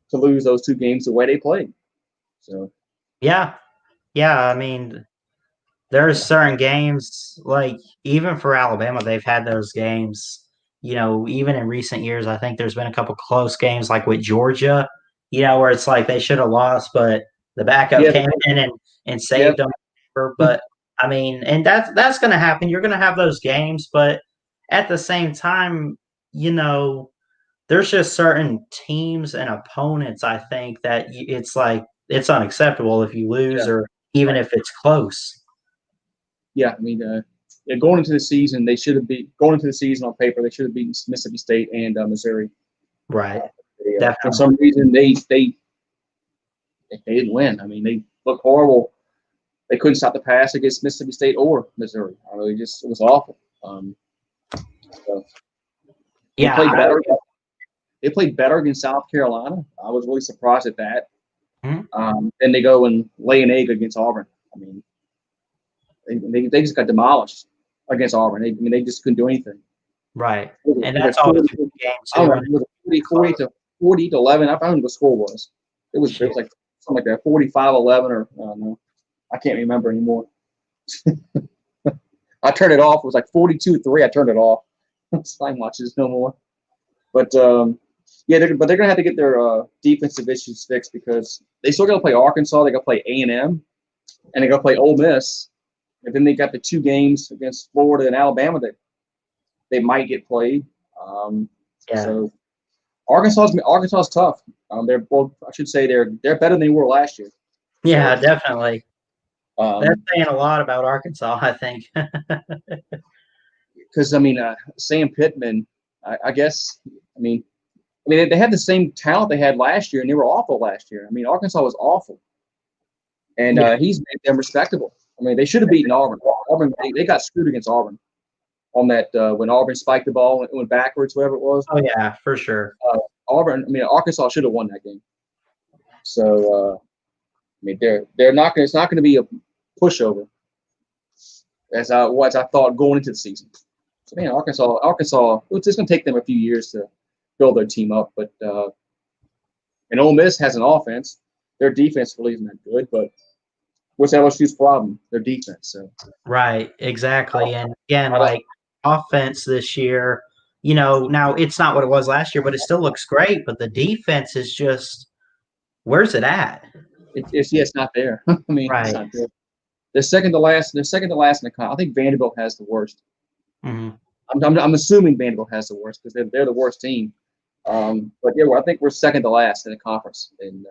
to lose those two games the way they played. So Yeah, yeah. I mean, there's certain games, like even for Alabama, they've had those games. Even in recent years, I think there's been a couple close games, like with Georgia. Where it's like they should have lost, but the backup yeah, came in and yeah, saved them. But I mean, and that's going to happen. You're going to have those games, but at the same time, there's just certain teams and opponents. I think that it's like it's unacceptable if you lose yeah, or even right. if it's close. Yeah. I mean, going into the season, they should have been going into the season on paper. They should have beaten Mississippi State and Missouri. Right. For Definitely. some reason, they didn't win. I mean, they looked horrible. They couldn't stop the pass against Mississippi State or Missouri. I mean, it was awful. So they Yeah. played better. They played better against South Carolina. I was really surprised at that. Mhm. Then they go and lay an egg against Auburn. I mean, they just got demolished against Auburn. They just couldn't do anything. Right. It was, And it was that's like always 40, a good game I don't too. know, And it was close. 40 to 11. I found what the score was. It was like something like that, 45-11 or I don't know. I can't remember anymore. I turned it off. It was like 42-3. I turned it off. I watch this no more. But yeah, they're gonna have to get their defensive issues fixed because they still got to play Arkansas. They got to play A&M, and they got to play Ole Miss. And then they got the two games against Florida and Alabama that they might get played. Yeah. So Arkansas's tough. I should say they're better than they were last year. Yeah, So definitely. That's um, saying a lot about Arkansas, I think. because I mean Sam Pittman, I guess they had the same talent they had last year, and they were awful last year. I mean Arkansas was awful, and Yeah. he's made them respectable. I mean they should have beaten Auburn. Auburn they got screwed against Auburn on that when Auburn spiked the ball and it went backwards, whatever it was. Oh yeah, for sure. Arkansas should have won that game. So mean, they're not going. It's not going to be a pushover as I thought going into the season. So man, Arkansas, it's just going to take them a few years to build their team up. But and Ole Miss has an offense. Their defense really isn't that good, but what's LSU's problem? Their defense. So Right, exactly. And again, I don't. like offense this year, now it's not what it was last year, but it still looks great. But the defense is just, where's it at? It's not there. I mean, it's Right. not there. They're second to last. They're second to last in the country. I think Vanderbilt has the worst. Hmm. I'm assuming Vanderbilt has the worst because they're the worst team. But yeah, I think we're second to last in the conference in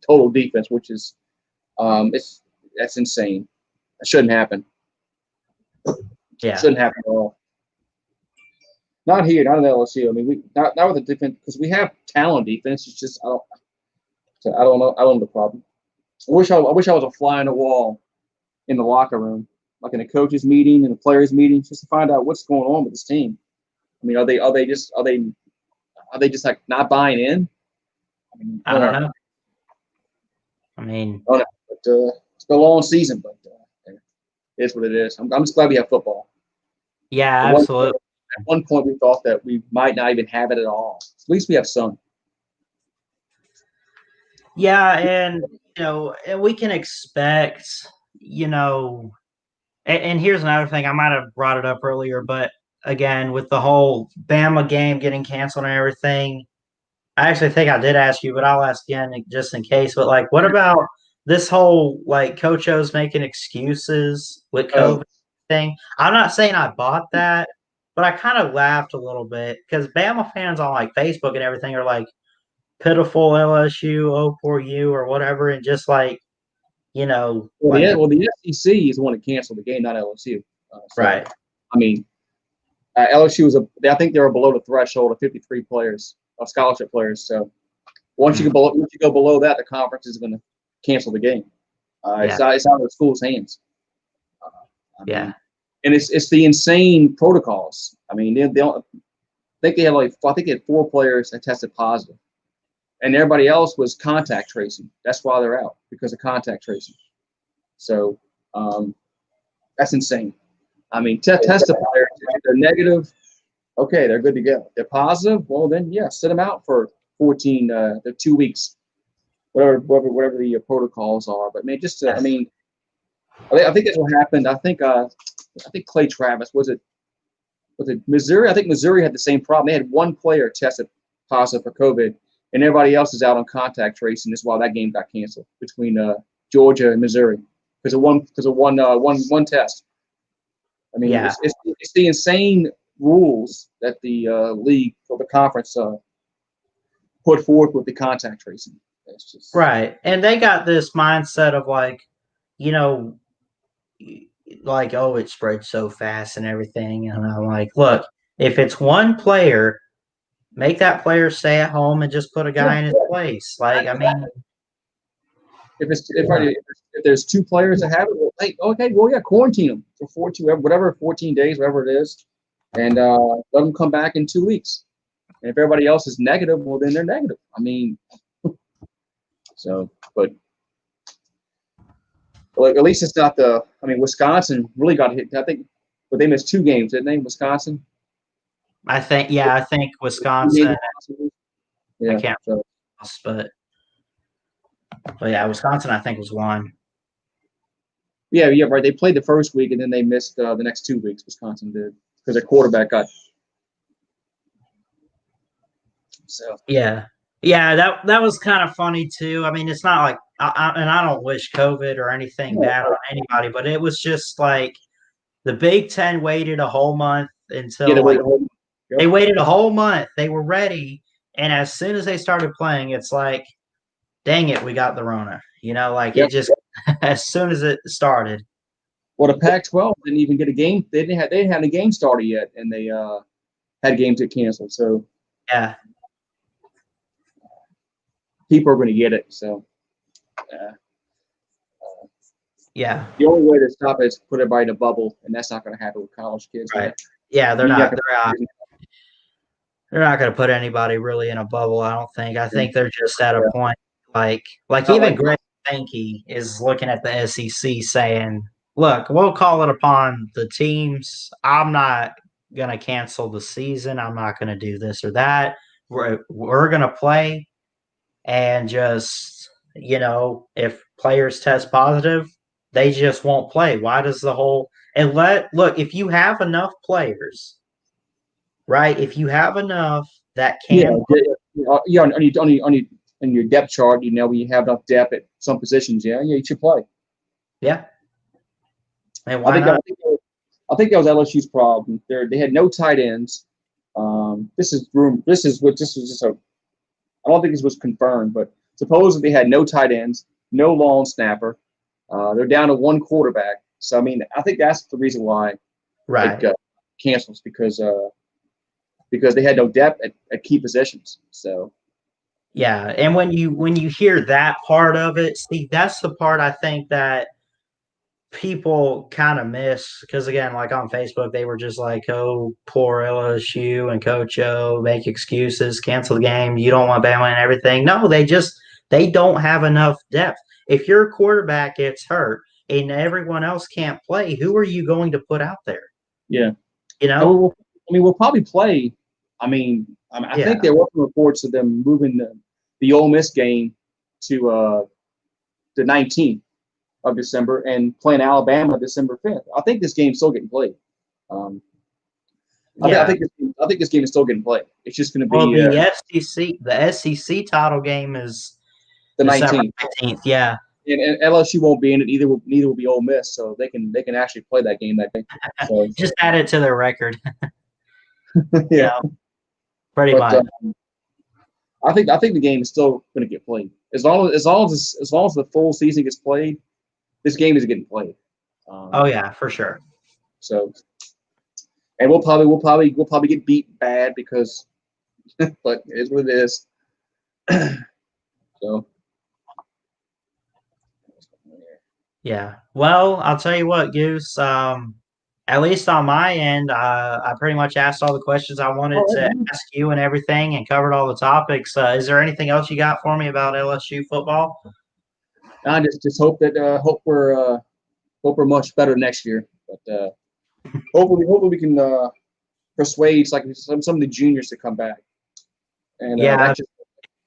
total defense, which is that's insane. That shouldn't happen. Yeah. Shouldn't happen at all. Not here, not in LSU. I mean, we not with the defense because we have talent defense. It's just I don't know. I don't know the problem. I wish I was a fly on the wall in the locker room, like in a coaches meeting and a players meeting, just to find out what's going on with this team. I mean, are they just like not buying in? I mean, I don't know. I mean, I don't know. But it's been a long season, but it is what it is. I'm just glad we have football. yeah, At absolutely. one point, we thought that we might not even have it at all. At least we have some. Yeah, and we can expect, you know, and here's another thing. I might have brought it up earlier, but again, with the whole Bama game getting canceled and everything, I actually think I did ask you, but I'll ask again just in case. But like, what about this whole like Coach O's making excuses with Uh, COVID thing? I'm not saying I bought that, but I kind of laughed a little bit because Bama fans on like Facebook and everything are like pitiful LSU, oh poor you, or whatever, and just like like the SEC is the one that canceled the game, not LSU. So right, I mean, LSU I think they were below the threshold of 53 players of scholarship players. So once you mm, go below that, the conference is going to cancel the game. yeah, It's out of the school's hands. I yeah, mean, and it's the insane protocols. I mean, they don't, I think they had they had 4 players that tested positive, and everybody else was contact tracing. That's why they're out because of contact tracing. So that's insane. I mean, test the players. If they're negative, okay, they're good to go. If they're positive, well then, yeah, sit them out for 14, the 2 weeks, whatever the protocols are. But man, I yes, mean, I think that's what happened. I think Clay Travis was it Missouri? I think Missouri had the same problem. They had 1 player tested positive for COVID, and everybody else is out on contact tracing. That's why that game got canceled between Georgia and Missouri because of one test. I mean, yeah. it's the insane rules that the league or the conference put forth with the contact tracing. It's just Right. And they got this mindset of like, you know, like, oh, it spreads so fast and everything. And I'm like, look, if it's one player, make that player stay at home and just put a yeah. guy in his place. Like, I mean, yeah, If there's 2 players that have it, well, hey, okay, well, yeah, quarantine them for 14 days, whatever it is, and let them come back in 2 weeks. And if everybody else is negative, well, then they're negative. I mean, so, but well, at least it's not the. I mean, Wisconsin really got hit. I think, but they missed 2 games, didn't they? Wisconsin. I think Wisconsin, I Yeah. can't So remember, but yeah, Wisconsin, I think was one. yeah, right. They played the first week and then they missed the next 2 weeks. Wisconsin did because their quarterback got. So Yeah. Yeah, that was kind of funny too. I mean, it's not like, and I don't wish COVID or anything bad on anybody, but it was just like the Big Ten waited a whole month yeah, until like they yep. waited a whole month. They were ready, and as soon as they started playing, it's like, dang it, we got the Rona. Like it Yep. just as soon as it started. Well, the Pac-12 didn't even get a game. They didn't have a game started yet, and they had games get canceled. So Yeah, people are going to get it. So uh, yeah, the only way to stop it is put everybody in a bubble, and that's not going to happen with college kids. right. Yeah, they're You're not. not They're not going to put anybody really in a bubble. I don't think. I gonna, think they're just at a yeah, point like not even like Greg. think he is looking at the SEC saying, "Look, we'll call it upon the teams. I'm not gonna cancel the season. I'm not gonna do this or that. We're gonna play and just if players test positive, they just won't play. Why does the whole and let look if you have enough players, right? If you have enough that Yeah, can, yeah. On your depth chart, when you have enough depth at some positions, yeah, you should play. yeah, and I why think that, not? I think that was LSU's problem. They had no tight ends. This is room. This was just a. I don't think this was confirmed, but supposedly they had no tight ends, no long snapper. They're down to one quarterback. So I mean, I think that's the reason why it Right. got canceled because they had no depth at key positions. So Yeah, and when you hear that part of it, see, that's the part I think that people kind of miss because again, like on Facebook, they were just like, "Oh, poor LSU and Coach O, make excuses, cancel the game. You don't want Bama and everything." No, they don't have enough depth. If your quarterback gets hurt and everyone else can't play, who are you going to put out there? yeah, You and know? we'll probably play. I think Yeah. there were reports of them moving the Ole Miss game to the 19th of December and playing Alabama December 5th. I think this game's still getting played. Um, Yeah. I think this game is still getting played. It's just going to Well, be the SEC title game is the December 19th, 19th. Yeah. and LSU won't be in it either. Neither will be Ole Miss, so they can actually play that game that day. So Just add it to their record, you yeah, know, pretty but much. I think the game is still going to get played as long as the full season gets played. This game is getting played. Oh Um, yeah, for sure. so and we'll probably get beat bad because, but it is what it is. So Yeah. Well, I'll tell you what, Goose. At least on my end, I pretty much asked all the questions I wanted all to right, ask you and everything, and covered all the topics. Is there anything else you got for me about LSU football? I just hope that hope we're much better next year. But hopefully we can persuade like some of the juniors to come back, and Yeah. that just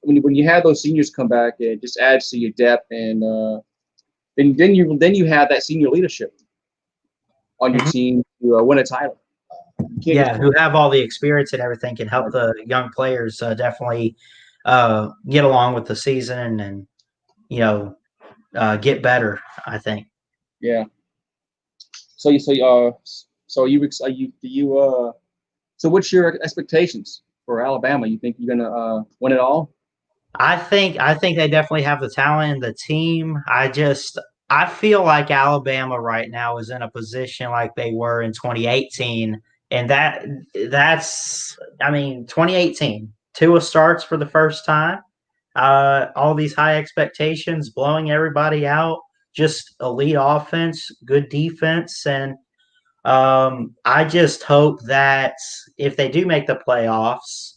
when you have those seniors come back, it just adds to your depth, and then you have that senior leadership on your Mhm. team to win a title. You can't just Yeah, who have all the experience and everything can help the young players definitely get along with the season and you know get better. I think. yeah. So do you so what's your expectations for Alabama? You think you're gonna win it all? I think they definitely have the talent and the team. I feel like Alabama right now is in a position like they were in 2018, and that's I mean 2018 Tua starts for the first time. All these high expectations, blowing everybody out, just elite offense, good defense, and I just hope that if they do make the playoffs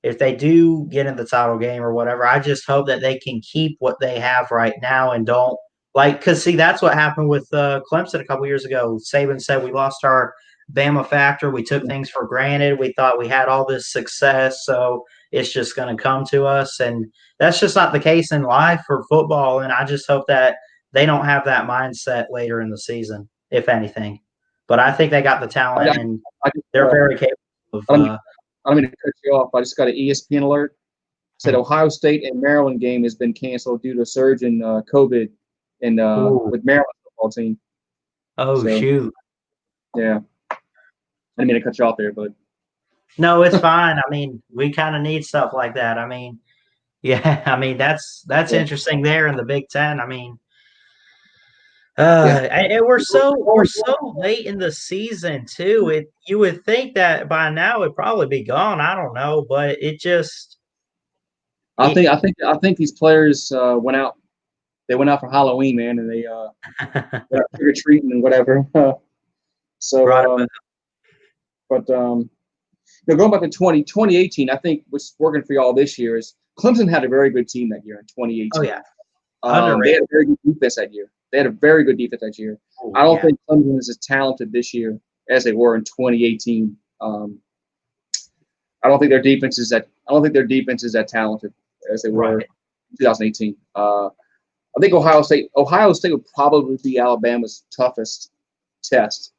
if they do get in the title game or whatever, I just hope that they can keep what they have right now and don't because see that's what happened with Clemson a couple years ago. Saban said we lost our Bama factor. We took things for granted. We thought we had all this success, so it's just going to come to us, and that's just not the case in life for football. And I just hope that they don't have that mindset later in the season, if anything. But I think they got the I, talent, I, and I just they're very capable of. I don't mean I don't mean to cut you off. I just got an ESPN alert. Said Ohio State and Maryland game has been canceled due to a surge in COVID and Ooh, with Maryland football team. oh So shoot. yeah, I didn't mean to cut you off there, but No, it's fine. I mean, we kind of need stuff like that. I mean, yeah, I mean that's yeah, interesting there in the Big Ten. I mean, yeah. and we're so late in the season too. It you would think that by now it'd probably be gone. I don't know, but it just I it think I think I think these players went out. They went out for Halloween, man, and they went out trick or treating and whatever. right. so, but going back to 2018, I think what's working for y'all this year is Clemson had a very good team that year in Oh 2018. yeah, They had Underrated. a very good defense that year. They had a very good defense that year. Oh, I don't yeah. think Clemson is as talented this year as they were in 2018. I don't think their defense is that. I don't think their defense is that talented as they were Right. in 2018. I think Ohio State. Ohio State would probably be Alabama's toughest test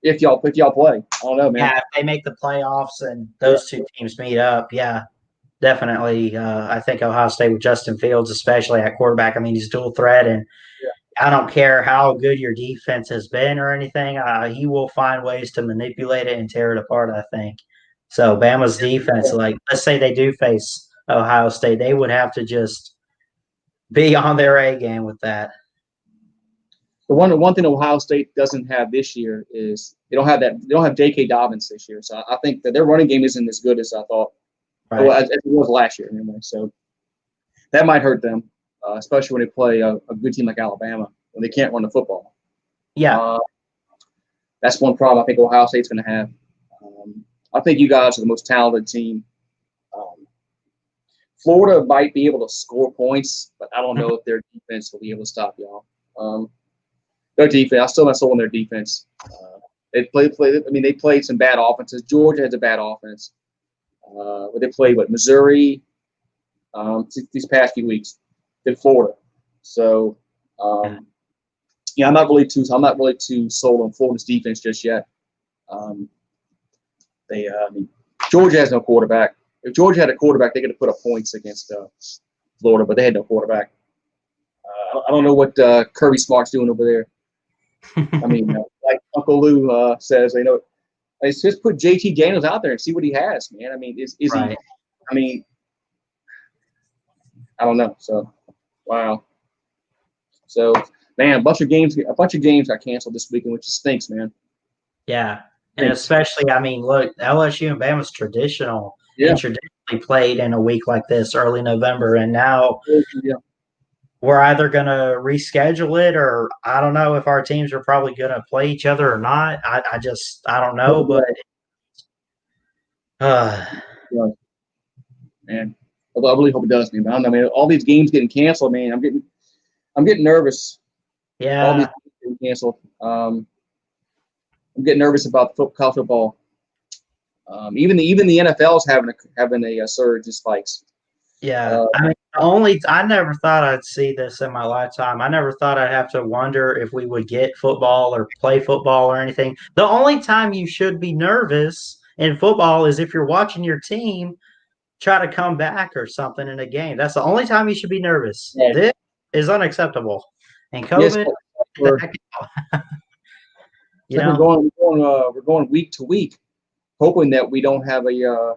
if y'all play. I don't know, man. Yeah, if they make the playoffs and Yeah, those two teams meet up, yeah, definitely. I think Ohio State with Justin Fields, especially at quarterback. I mean, he's dual threat, and yeah. I don't care how good your defense has been or anything. He will find ways to manipulate it and tear it apart, I think. So Bama's defense, like let's say they do face Ohio State, they would have to just be on their A game with that. The one thing Ohio State doesn't have this year is they don't have that. They don't have J.K. Dobbins this year. So I think that their running game isn't as good as I thought. Well, Right. as it was last year anyway. So that might hurt them, especially when they play a good team like Alabama when they can't run the football. Yeah. That's one problem I think Ohio State's going to have. I think you guys are the most talented team. Florida might be able to score points, but I don't know if their defense will be able to stop y'all. Their defense, I still not sold on their defense. They played. I mean, they played some bad offenses. Georgia has a bad offense. But they played Missouri these past few weeks. Then Florida. So yeah, I'm not really too sold on Florida's defense just yet. I mean, Georgia has no quarterback. If Georgia had a quarterback, they could have put up points against Florida, but they had no quarterback. I don't know what Kirby Smart's doing over there. I mean, like Uncle Lou says, let's just put JT Daniels out there and see what he has, man. I mean, is Right. he? I mean, I don't know. So, wow. So, man, a bunch of games got canceled this weekend, which stinks, man. Yeah. And especially, I mean, look, LSU and Bama's traditional and traditionally played in a week like this, early November, and now we're either going to reschedule it or I don't know if our teams are probably going to play each other or not. I don't know, but man, I really hope it does, man. I don't know, man. All these games getting canceled, man. I'm getting nervous. yeah, All these games getting canceled. I'm getting nervous about college football. Even the NFL is having a surge in spikes. yeah. I mean, I never thought I'd see this in my lifetime. I never thought I'd have to wonder if we would get football or play football or anything. The only time you should be nervous in football is if you're watching your team try to come back or something in a game. That's the only time you should be nervous. Yeah. This is unacceptable. And Yes, COVID, we're going week to week, hoping that we don't have a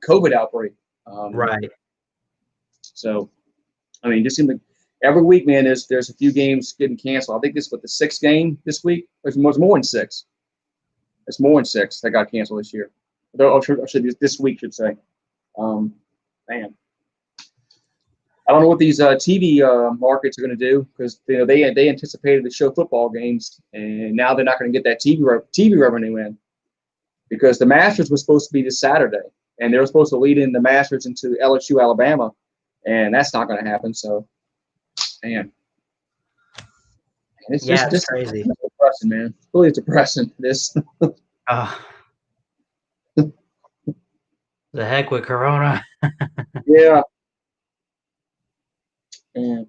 COVID outbreak. right. So, I mean, just seems like every week, man, there's a few games getting canceled. I think this was the sixth game this week. There's more than six. It's more than six that got canceled this year. This week, should say. Man, I don't know what these TV markets are going to do because they anticipated to show football games, and now they're not going to get that TV revenue in because the Masters was supposed to be this Saturday, and they were supposed to lead in the Masters into LSU, Alabama, and that's not going to happen. So, man, it's just crazy. It's depressing, man. It's really depressing. This. The heck with Corona. Yeah. And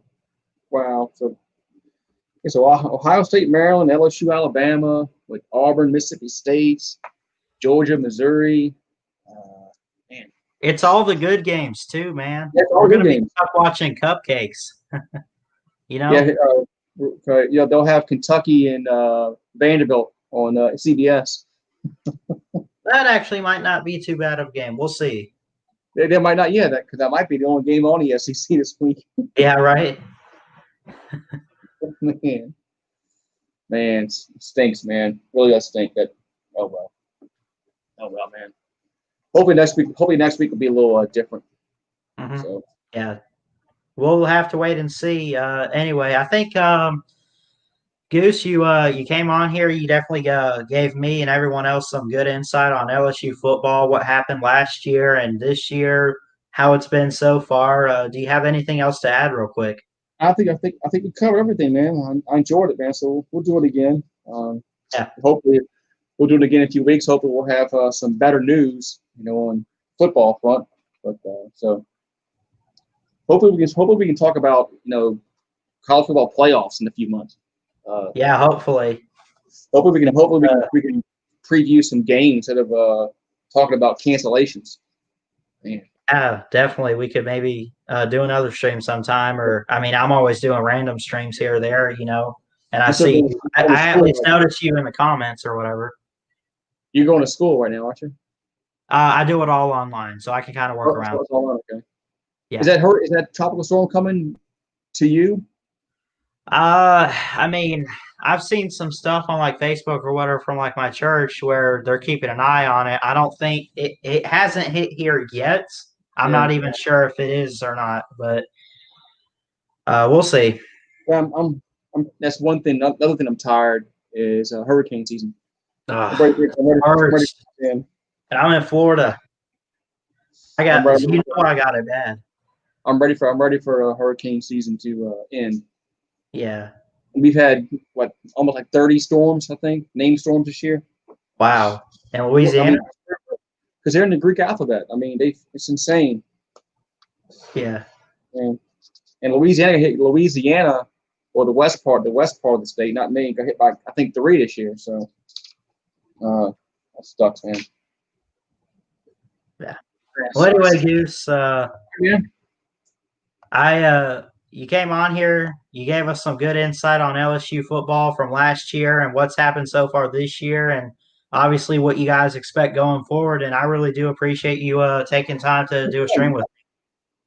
wow. So Ohio State, Maryland, LSU, Alabama, with Auburn, Mississippi State, Georgia, Missouri. Man, It's all the good games too, man. that's all We're good gonna be games. stuck watching cupcakes. Yeah, they'll have Kentucky and Vanderbilt on CBS. That actually might not be too bad of a game. We'll see. They might not, because that might be the only game on the SEC this week. Yeah, right. Man, stinks, man. Really does stink. Oh well, man. Hopefully next week will be a little different. Mm-hmm. So yeah, we'll have to wait and see. Anyway, I think Goose, you came on here. You definitely gave me and everyone else some good insight on LSU football, what happened last year and this year. how it's been so far. Do you have anything else to add, real quick? I think we covered everything, man. I enjoyed it, man. So we'll do it again. Yeah, Hopefully, we'll do it again in a few weeks. Hopefully, we'll have some better news, on football front. But so hopefully we can talk about college football playoffs in a few months. Uh, yeah. Hopefully, hopefully we can preview some games instead of talking about cancellations. Man. yeah, definitely. We could maybe do another stream sometime, or I mean, I'm always doing random streams here or there, And I You're still see, going to I at school. least notice you in the comments or whatever. You're going to school right now, aren't you? I do it all online, so I can kind of work Oh, around. it's all right, okay. Is Yeah. that her? Is that tropical storm coming to you? I mean, I've seen some stuff on like Facebook or whatever from like my church where they're keeping an eye on it. I don't think it hasn't hit here yet. I'm Yeah. not even sure if it is or not, but we'll see. Yeah, that's one thing. Another thing I'm tired is hurricane season. I'm ready. I'm ready Hurts. for And I'm in Florida. I'm ready. I got it bad. I'm ready for hurricane season to end. Yeah. We've had almost like 30 storms, I think, named storms this year. Wow. In I Louisiana? mean, because they're in the Greek alphabet. I mean, it's insane. Yeah. And Louisiana, or the west part of the state, not me, got hit by I think 3 this year. So that sucks, man. Yeah. Well, anyway, Goose, Yeah. you came on here. You gave us some good insight on LSU football from last year and what's happened so far this year, and obviously what you guys expect going forward. And I really do appreciate you taking time to do a stream with me.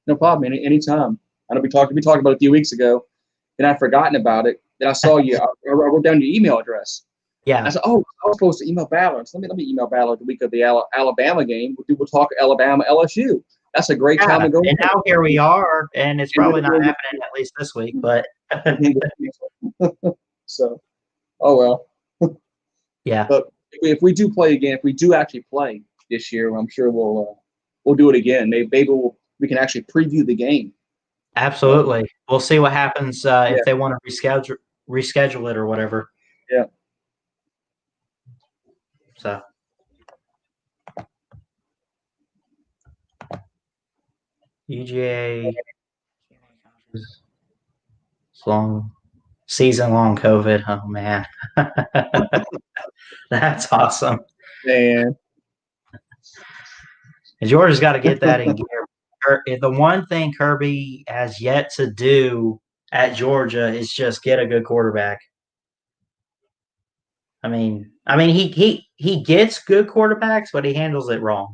No problem. Anytime. I know we talked about it a few weeks ago, and I'd forgotten about it. Then I saw you. I wrote down your email address. Yeah. I said, "Oh, I was supposed to email Ballard. So let me email Ballard the week of the Alabama game. We'll talk Alabama LSU. That's a great time to go. And now here we are, and it's probably not happening at least this week, but so, oh well. Yeah. But if we do play again, if we do actually play this year, I'm sure we'll do it again. Maybe we can actually preview the game. Absolutely. We'll see what happens if they want to reschedule it or whatever. Yeah. So. UGA season-long COVID. Oh, man. That's awesome. Man. And Georgia's got to get that in gear. The one thing Kirby has yet to do at Georgia is just get a good quarterback. I mean, he gets good quarterbacks, but he handles it wrong,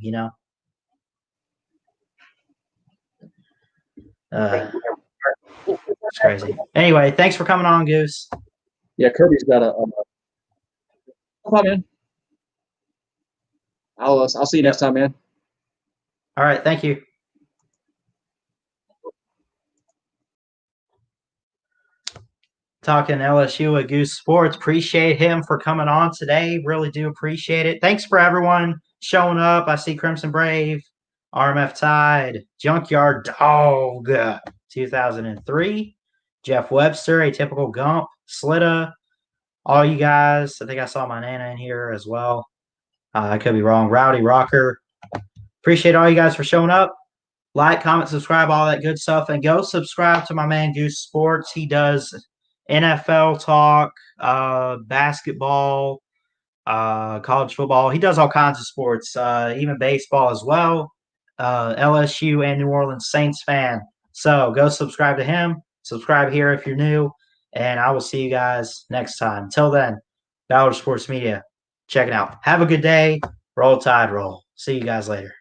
It's crazy. Anyway, thanks for coming on, Goose. Yeah, Kirby's got a. No problem, man. I'll see you next time, man. All right, thank you. Talking LSU with Goose Sports. Appreciate him for coming on today. Really do appreciate it. Thanks for everyone showing up. I see Crimson Brave, RMF Tide, Junkyard Dog, 2003, Jeff Webster, Atypical Gump, Slitta, all you guys. I think I saw my Nana in here as well. I could be wrong. Rowdy Rocker. Appreciate all you guys for showing up. Like, comment, subscribe, all that good stuff. And go subscribe to my man Goose Sports. He does NFL talk, basketball, college football. He does all kinds of sports, even baseball as well. LSU and New Orleans Saints fan. So go subscribe to him. Subscribe here if you're new. And I will see you guys next time. Until then, Ballard Sports Media. Check it out. Have a good day. Roll Tide, roll. See you guys later.